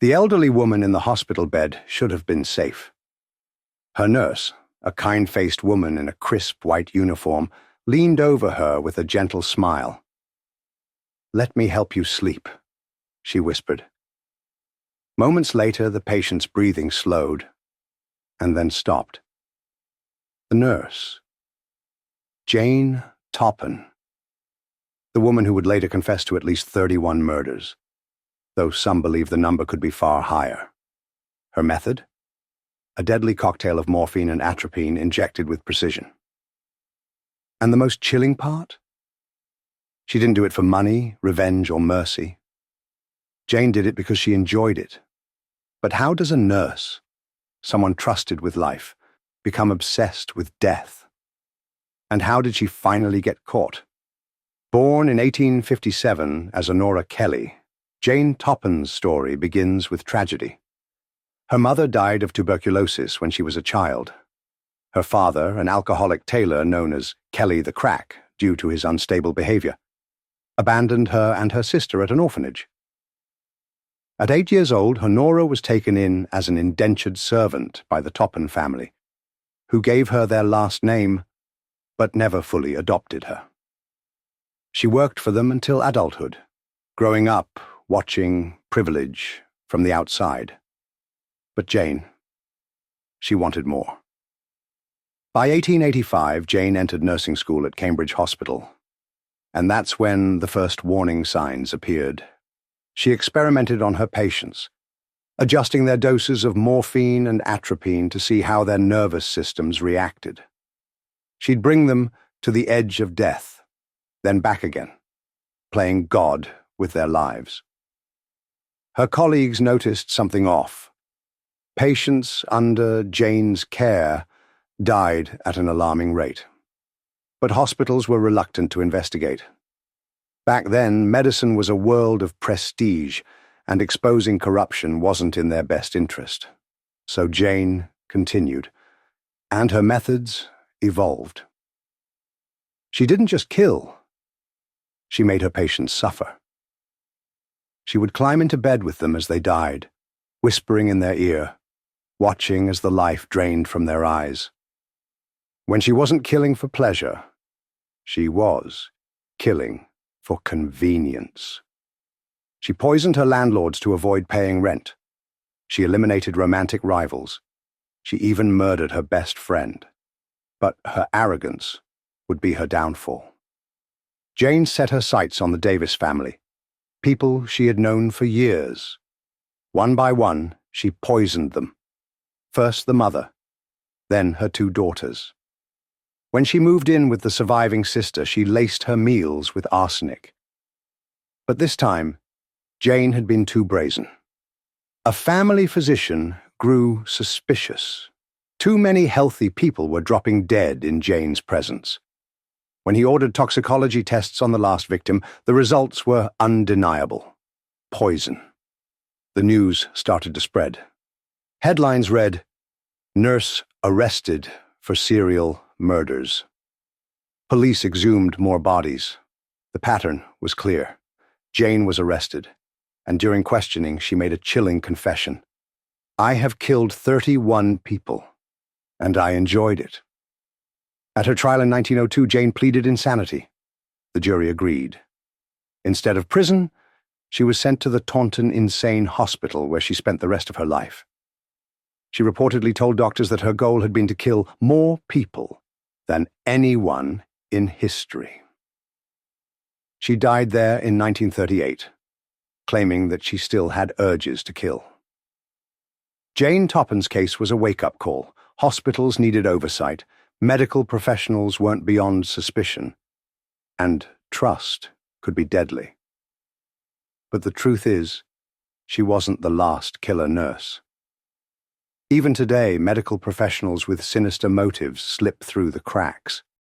The elderly woman in the hospital bed should have been safe. Her nurse, a kind-faced woman in a crisp white uniform, leaned over her with a gentle smile. "Let me help you sleep," she whispered. Moments later, the patient's breathing slowed and then stopped. The nurse, Jane Toppan, the woman who would later confess to at least 31 murders, though some believe the number could be far higher. Her method? A deadly cocktail of morphine and atropine injected with precision. And the most chilling part? She didn't do it for money, revenge, or mercy. Jane did it because she enjoyed it. But how does a nurse, someone trusted with life, become obsessed with death? And how did she finally get caught? Born in 1857 as Honora Kelly, Jane Toppan's story begins with tragedy. Her mother died of tuberculosis when she was a child. Her father, an alcoholic tailor known as Kelly the Crack due to his unstable behavior, abandoned her and her sister at an orphanage. At 8 years old, Honora was taken in as an indentured servant by the Toppan family, who gave her their last name, but never fully adopted her. She worked for them until adulthood, growing up watching privilege from the outside. But Jane, she wanted more. By 1885, Jane entered nursing school at Cambridge Hospital, and that's when the first warning signs appeared. She experimented on her patients, adjusting their doses of morphine and atropine to see how their nervous systems reacted. She'd bring them to the edge of death, then back again, playing God with their lives. Her colleagues noticed something off. Patients under Jane's care died at an alarming rate. But hospitals were reluctant to investigate. Back then, medicine was a world of prestige, and exposing corruption wasn't in their best interest. So Jane continued, and her methods evolved. She didn't just kill. She made her patients suffer. She would climb into bed with them as they died, whispering in their ear, watching as the life drained from their eyes. When she wasn't killing for pleasure, she was killing for convenience. She poisoned her landlords to avoid paying rent. She eliminated romantic rivals. She even murdered her best friend. But her arrogance would be her downfall. Jane set her sights on the Davis family, people she had known for years. One by one, she poisoned them. First the mother, then her 2 daughters. When she moved in with the surviving sister, she laced her meals with arsenic. But this time, Jane had been too brazen. A family physician grew suspicious. Too many healthy people were dropping dead in Jane's presence. When he ordered toxicology tests on the last victim, the results were undeniable. Poison. The news started to spread. Headlines read, "Nurse arrested for serial murders." Police exhumed more bodies. The pattern was clear. Jane was arrested, and during questioning, she made a chilling confession. "I have killed 31 people, and I enjoyed it." At her trial in 1902, Jane pleaded insanity. The jury agreed. Instead of prison, she was sent to the Taunton Insane Hospital, where she spent the rest of her life. She reportedly told doctors that her goal had been to kill more people than anyone in history. She died there in 1938, claiming that she still had urges to kill. Jane Toppan's case was a wake-up call. Hospitals needed oversight, medical professionals weren't beyond suspicion, and trust could be deadly. But the truth is, she wasn't the last killer nurse. Even today, medical professionals with sinister motives slip through the cracks.